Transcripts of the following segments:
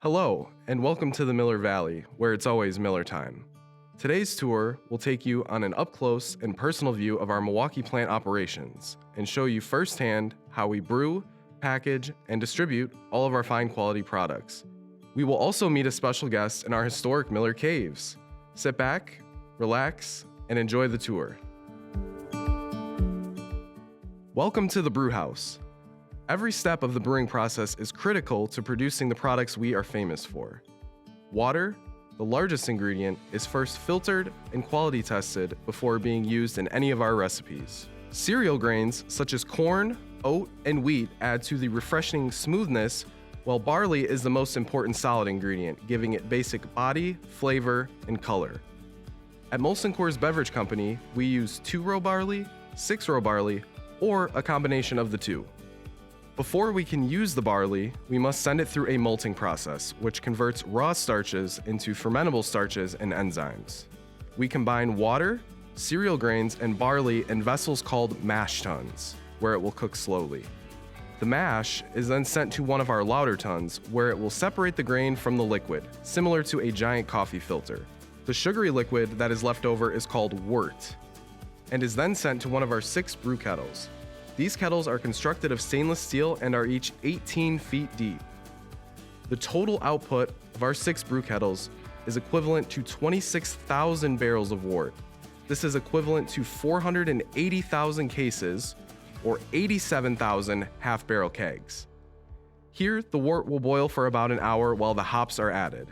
Hello, and welcome to the Miller Valley, where it's always Miller time. Today's tour will take you on an up-close and personal view of our Milwaukee plant operations and show you firsthand how we brew, package, and distribute all of our fine quality products. We will also meet a special guest in our historic Miller Caves. Sit back, relax, and enjoy the tour. Welcome to the Brew House. Every step of the brewing process is critical to producing the products we are famous for. Water, the largest ingredient, is first filtered and quality tested before being used in any of our recipes. Cereal grains such as corn, oat, and wheat add to the refreshing smoothness, while barley is the most important solid ingredient, giving it basic body, flavor, and color. At Molson Coors Beverage Company, we use 2-row barley, 6-row barley, or a combination of the two. Before we can use the barley, we must send it through a malting process, which converts raw starches into fermentable starches and enzymes. We combine water, cereal grains, and barley in vessels called mash tuns, where it will cook slowly. The mash is then sent to one of our lauter tuns, where it will separate the grain from the liquid, similar to a giant coffee filter. The sugary liquid that is left over is called wort, and is then sent to one of our 6 brew kettles. These kettles are constructed of stainless steel and are each 18 feet deep. The total output of our 6 brew kettles is equivalent to 26,000 barrels of wort. This is equivalent to 480,000 cases, or 87,000 half-barrel kegs. Here, the wort will boil for about an hour while the hops are added.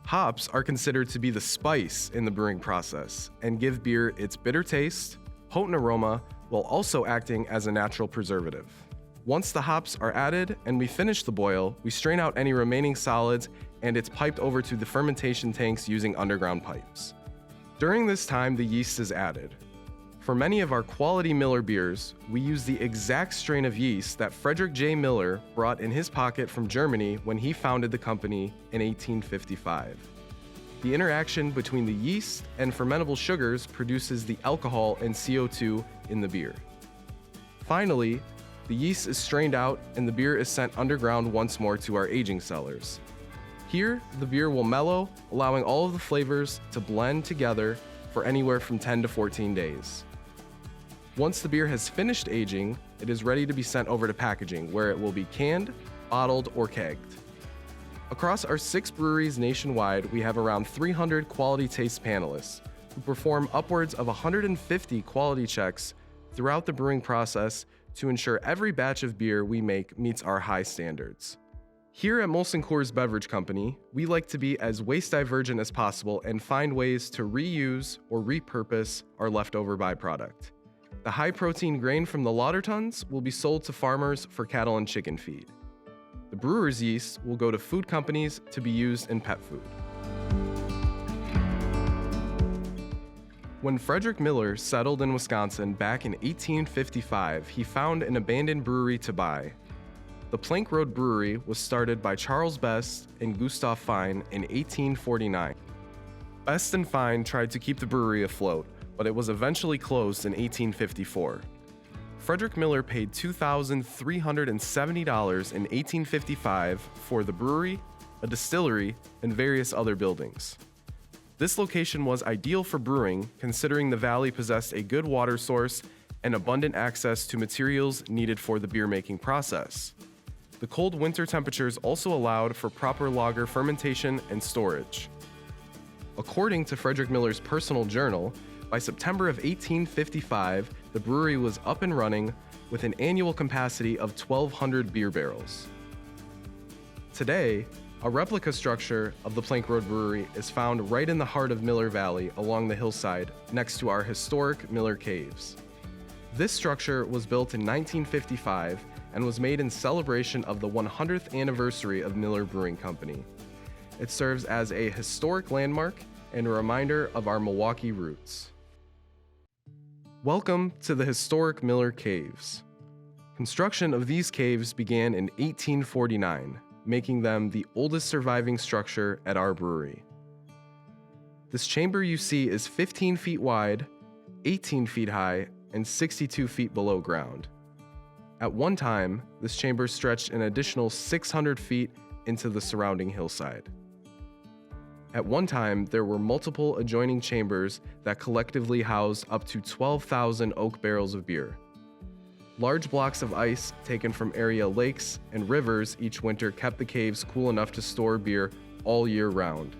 Hops are considered to be the spice in the brewing process and give beer its bitter taste, potent aroma, while also acting as a natural preservative. Once the hops are added and we finish the boil, we strain out any remaining solids and it's piped over to the fermentation tanks using underground pipes. During this time, the yeast is added. For many of our quality Miller beers, we use the exact strain of yeast that Frederick J. Miller brought in his pocket from Germany when he founded the company in 1855. The interaction between the yeast and fermentable sugars produces the alcohol and CO2 in the beer. Finally, the yeast is strained out and the beer is sent underground once more to our aging cellars. Here, the beer will mellow, allowing all of the flavors to blend together for anywhere from 10 to 14 days. Once the beer has finished aging, it is ready to be sent over to packaging, where it will be canned, bottled, or kegged. Across our 6 breweries nationwide, we have around 300 quality taste panelists who perform upwards of 150 quality checks throughout the brewing process to ensure every batch of beer we make meets our high standards. Here at Molson Coors Beverage Company, we like to be as waste divergent as possible and find ways to reuse or repurpose our leftover byproduct. The high-protein grain from the lauter tuns will be sold to farmers for cattle and chicken feed. The brewer's yeast will go to food companies to be used in pet food. When Frederick Miller settled in Wisconsin back in 1855, he found an abandoned brewery to buy. The Plank Road Brewery was started by Charles Best and Gustav Fine in 1849. Best and Fine tried to keep the brewery afloat, but it was eventually closed in 1854. Frederick Miller paid $2,370 in 1855 for the brewery, a distillery, and various other buildings. This location was ideal for brewing, considering the valley possessed a good water source and abundant access to materials needed for the beer-making process. The cold winter temperatures also allowed for proper lager fermentation and storage. According to Frederick Miller's personal journal, by September of 1855, the brewery was up and running with an annual capacity of 1,200 beer barrels. Today, a replica structure of the Plank Road Brewery is found right in the heart of Miller Valley along the hillside next to our historic Miller Caves. This structure was built in 1955 and was made in celebration of the 100th anniversary of Miller Brewing Company. It serves as a historic landmark and a reminder of our Milwaukee roots. Welcome to the historic Miller Caves. Construction of these caves began in 1849, making them the oldest surviving structure at our brewery. This chamber you see is 15 feet wide, 18 feet high, and 62 feet below ground. At one time, this chamber stretched an additional 600 feet into the surrounding hillside. At one time, there were multiple adjoining chambers that collectively housed up to 12,000 oak barrels of beer. Large blocks of ice taken from area lakes and rivers each winter kept the caves cool enough to store beer all year round.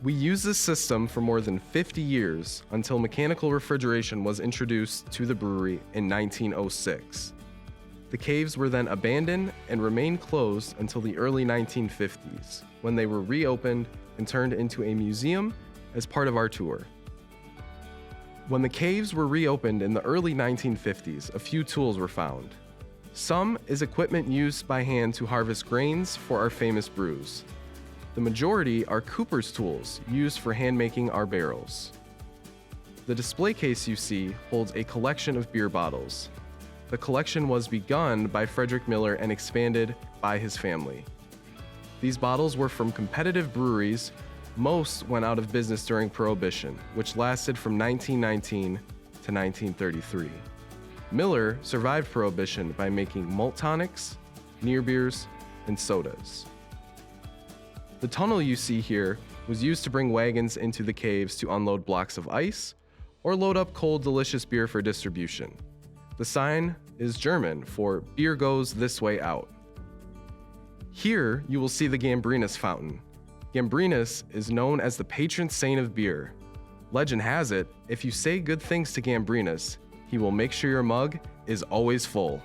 We used this system for more than 50 years until mechanical refrigeration was introduced to the brewery in 1906. The caves were then abandoned and remained closed until the early 1950s, when they were reopened and turned into a museum as part of our tour. When the caves were reopened in the early 1950s, a few tools were found. Some is equipment used by hand to harvest grains for our famous brews. The majority are cooper's tools used for hand making our barrels. The display case you see holds a collection of beer bottles. The collection was begun by Frederick Miller and expanded by his family. These bottles were from competitive breweries. Most went out of business during Prohibition, which lasted from 1919 to 1933. Miller survived Prohibition by making malt tonics, near beers, and sodas. The tunnel you see here was used to bring wagons into the caves to unload blocks of ice or load up cold, delicious beer for distribution. The sign is German for "Beer goes this way out." Here, you will see the Gambrinus fountain. Gambrinus is known as the patron saint of beer. Legend has it, if you say good things to Gambrinus, he will make sure your mug is always full.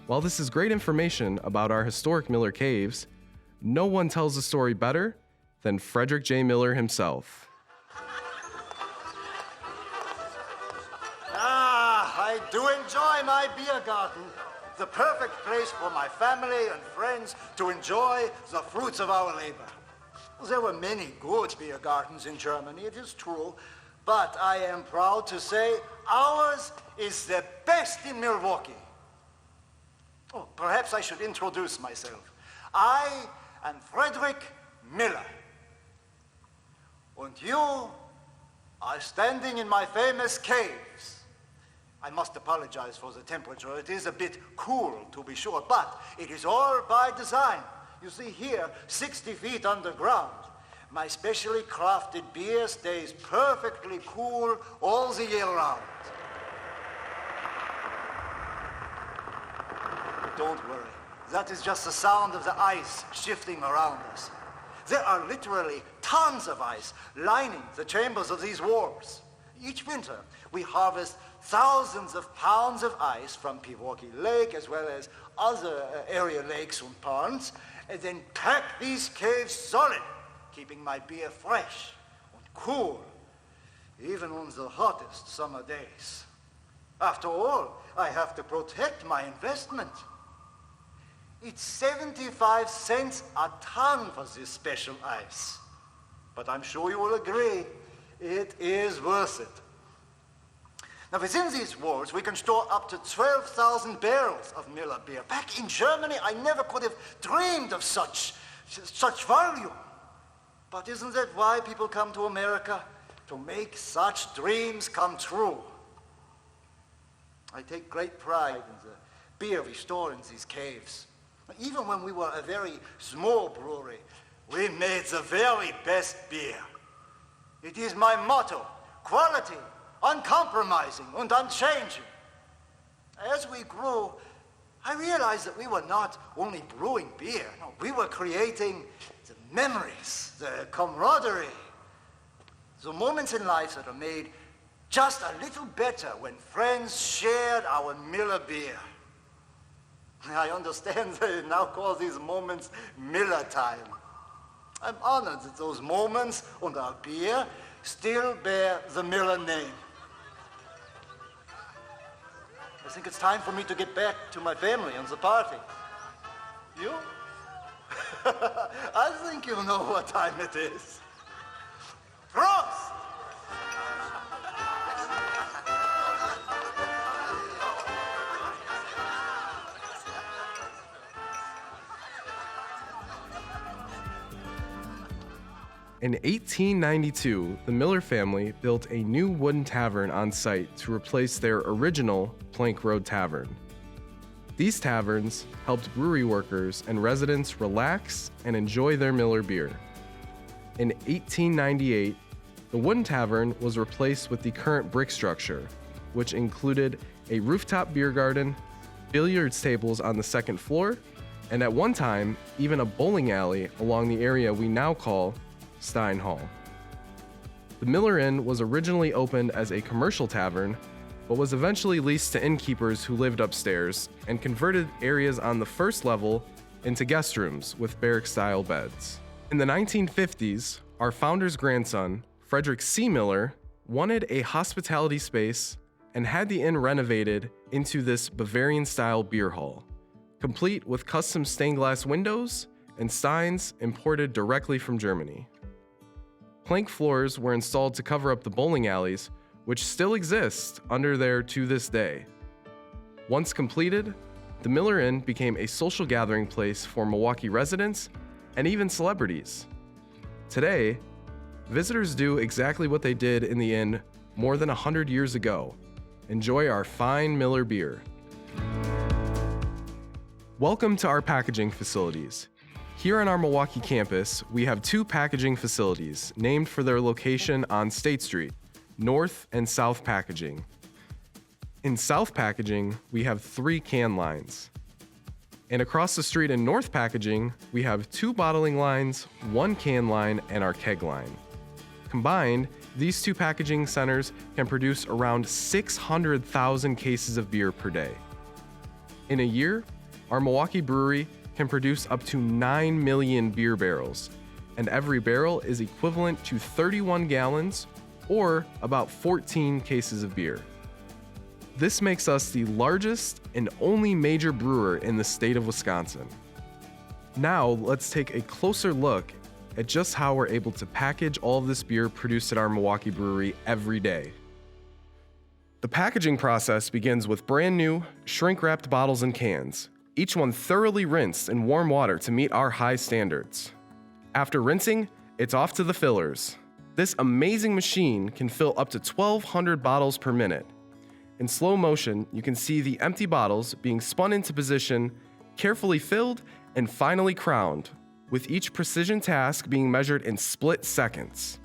While this is great information about our historic Miller Caves, no one tells the story better than Frederick J. Miller himself. I do enjoy my beer garden. The perfect place for my family and friends to enjoy the fruits of our labor. There were many good beer gardens in Germany, it is true, but I am proud to say ours is the best in Milwaukee. Oh, perhaps I should introduce myself. I am Frederick Miller. And you are standing in my famous caves. I must apologize for the temperature. It is a bit cool, to be sure, but it is all by design. You see here, 60 feet underground, my specially crafted beer stays perfectly cool all the year round. Don't worry. That is just the sound of the ice shifting around us. There are literally tons of ice lining the chambers of these walls. Each winter, we harvest thousands of pounds of ice from Pewaukee Lake, as well as other area lakes and ponds, and then pack these caves solid, keeping my beer fresh and cool, even on the hottest summer days. After all, I have to protect my investment. It's 75 cents a ton for this special ice. But I'm sure you will agree, it is worth it. Now, within these walls, we can store up to 12,000 barrels of Miller beer. Back in Germany, I never could have dreamed of such volume. But isn't that why people come to America? To make such dreams come true. I take great pride in the beer we store in these caves. Even when we were a very small brewery, we made the very best beer. It is my motto, quality, uncompromising and unchanging. As we grew, I realized that we were not only brewing beer, no, we were creating the memories, the camaraderie, the moments in life that are made just a little better when friends shared our Miller beer. I understand they now call these moments Miller time. I'm honored that those moments and our beer still bear the Miller name. I think it's time for me to get back to my family and the party. You? I think you know what time it is. Prost! In 1892, the Miller family built a new wooden tavern on site to replace their original Plank Road Tavern. These taverns helped brewery workers and residents relax and enjoy their Miller beer. In 1898, the wooden tavern was replaced with the current brick structure, which included a rooftop beer garden, billiards tables on the second floor, and at one time, even a bowling alley along the area we now call Stein Hall. The Miller Inn was originally opened as a commercial tavern, but was eventually leased to innkeepers who lived upstairs and converted areas on the first level into guest rooms with barrack-style beds. In the 1950s, our founder's grandson, Frederick C. Miller, wanted a hospitality space and had the inn renovated into this Bavarian-style beer hall, complete with custom stained glass windows and steins imported directly from Germany. Plank floors were installed to cover up the bowling alleys, which still exist under there to this day. Once completed, the Miller Inn became a social gathering place for Milwaukee residents and even celebrities. Today, visitors do exactly what they did in the inn more than 100 years ago: enjoy our fine Miller beer. Welcome to our packaging facilities. Here on our Milwaukee campus, we have two packaging facilities named for their location on State Street, North and South Packaging. In South Packaging, we have 3 can lines. And across the street in North Packaging, we have 2 bottling lines, 1 can line, and our keg line. Combined, these 2 packaging centers can produce around 600,000 cases of beer per day. In a year, our Milwaukee brewery can produce up to 9 million beer barrels, and every barrel is equivalent to 31 gallons or about 14 cases of beer. This makes us the largest and only major brewer in the state of Wisconsin. Now, let's take a closer look at just how we're able to package all of this beer produced at our Milwaukee brewery every day. The packaging process begins with brand new, shrink-wrapped bottles and cans, each one thoroughly rinsed in warm water to meet our high standards. After rinsing, it's off to the fillers. This amazing machine can fill up to 1,200 bottles per minute. In slow motion, you can see the empty bottles being spun into position, carefully filled, and finally crowned, with each precision task being measured in split seconds.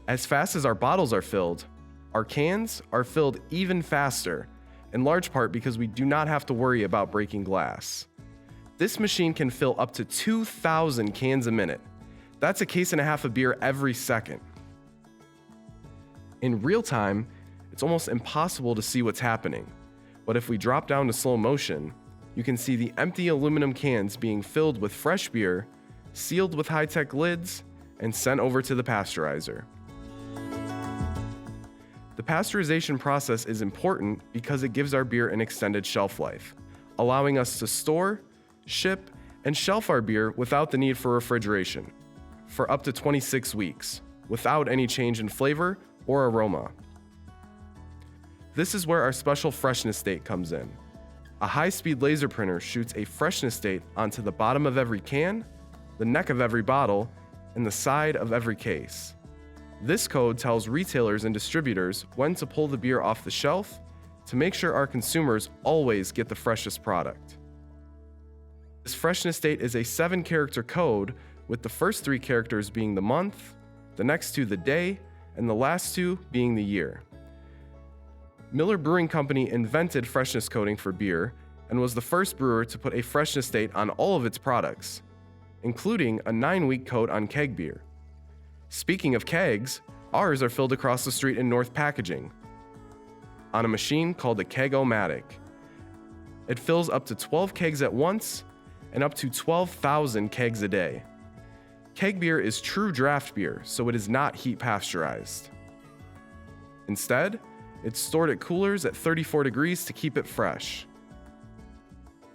As fast as our bottles are filled, our cans are filled even faster, in large part because we do not have to worry about breaking glass. This machine can fill up to 2,000 cans a minute. That's a case and a half of beer every second. In real time, it's almost impossible to see what's happening, but if we drop down to slow motion, you can see the empty aluminum cans being filled with fresh beer, sealed with high-tech lids, and sent over to the pasteurizer. The pasteurization process is important because it gives our beer an extended shelf life, allowing us to store, ship, and shelf our beer without the need for refrigeration for up to 26 weeks, without any change in flavor or aroma. This is where our special freshness date comes in. A high-speed laser printer shoots a freshness date onto the bottom of every can, the neck of every bottle, and the side of every case. This code tells retailers and distributors when to pull the beer off the shelf to make sure our consumers always get the freshest product. This freshness date is a 7-character code, with the first 3 characters being the month, the next 2 the day, and the last 2 being the year. Miller Brewing Company invented freshness coding for beer and was the first brewer to put a freshness date on all of its products, including a 9-week code on keg beer. Speaking of kegs, ours are filled across the street in North Packaging on a machine called a Keg-O-Matic. It fills up to 12 kegs at once and up to 12,000 kegs a day. Keg beer is true draft beer, so it is not heat pasteurized. Instead, it's stored at coolers at 34 degrees to keep it fresh.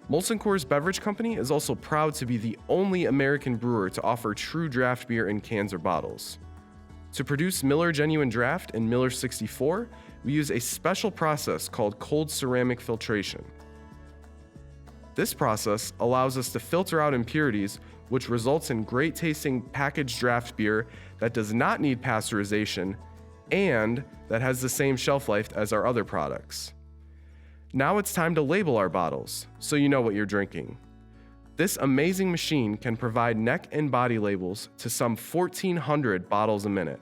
Molson Coors Beverage Company is also proud to be the only American brewer to offer true draft beer in cans or bottles. To produce Miller Genuine Draft and Miller 64, we use a special process called cold ceramic filtration. This process allows us to filter out impurities, which results in great tasting packaged draft beer that does not need pasteurization and that has the same shelf life as our other products. Now it's time to label our bottles, so you know what you're drinking. This amazing machine can provide neck and body labels to some 1,400 bottles a minute.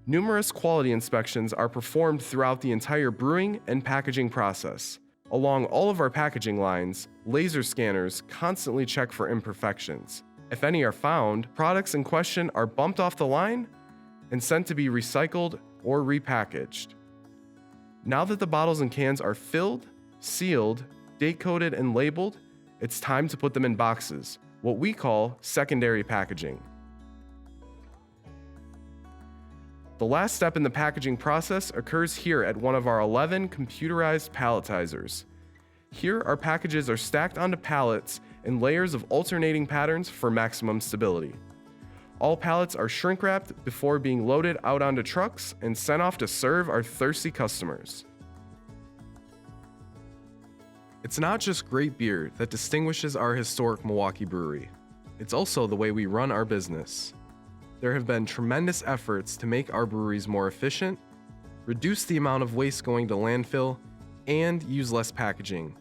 Numerous quality inspections are performed throughout the entire brewing and packaging process. Along all of our packaging lines, laser scanners constantly check for imperfections. If any are found, products in question are bumped off the line and sent to be recycled or repackaged. Now that the bottles and cans are filled, sealed, date-coded, and labeled, it's time to put them in boxes, what we call secondary packaging. The last step in the packaging process occurs here at one of our 11 computerized palletizers. Here, our packages are stacked onto pallets in layers of alternating patterns for maximum stability. All pallets are shrink-wrapped before being loaded out onto trucks and sent off to serve our thirsty customers. It's not just great beer that distinguishes our historic Milwaukee brewery. It's also the way we run our business. There have been tremendous efforts to make our breweries more efficient, reduce the amount of waste going to landfill, and use less packaging.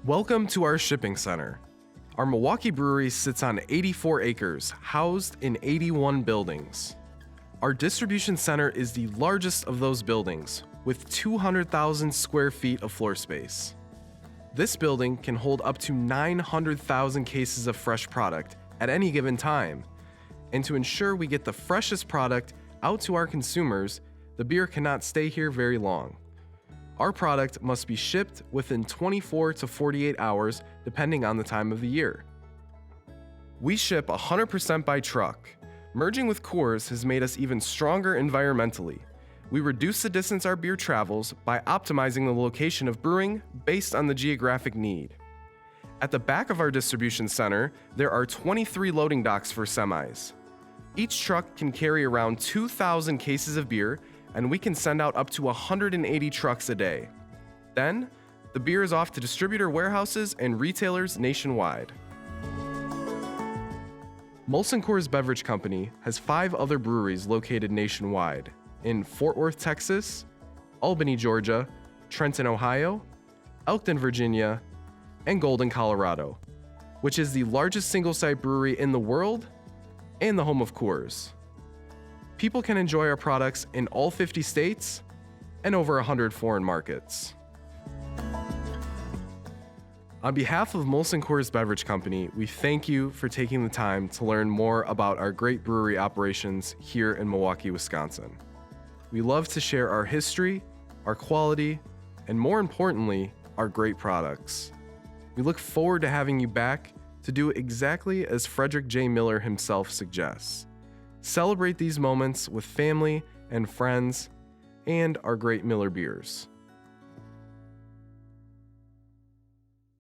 Welcome to our shipping center. Our Milwaukee brewery sits on 84 acres, housed in 81 buildings. Our distribution center is the largest of those buildings, with 200,000 square feet of floor space. This building can hold up to 900,000 cases of fresh product at any given time. And to ensure we get the freshest product out to our consumers, the beer cannot stay here very long. Our product must be shipped within 24 to 48 hours, depending on the time of the year. We ship 100% by truck. Merging with Coors has made us even stronger environmentally. We reduce the distance our beer travels by optimizing the location of brewing based on the geographic need. At the back of our distribution center, there are 23 loading docks for semis. Each truck can carry around 2,000 cases of beer, and we can send out up to 180 trucks a day. Then, the beer is off to distributor warehouses and retailers nationwide. Molson Coors Beverage Company has 5 other breweries located nationwide in Fort Worth, Texas, Albany, Georgia, Trenton, Ohio, Elkton, Virginia, and Golden, Colorado, which is the largest single-site brewery in the world and the home of Coors. People can enjoy our products in all 50 states and over 100 foreign markets. On behalf of Molson Coors Beverage Company, we thank you for taking the time to learn more about our great brewery operations here in Milwaukee, Wisconsin. We love to share our history, our quality, and more importantly, our great products. We look forward to having you back to do exactly as Frederick J. Miller himself suggests. Celebrate these moments with family and friends and our great Miller beers.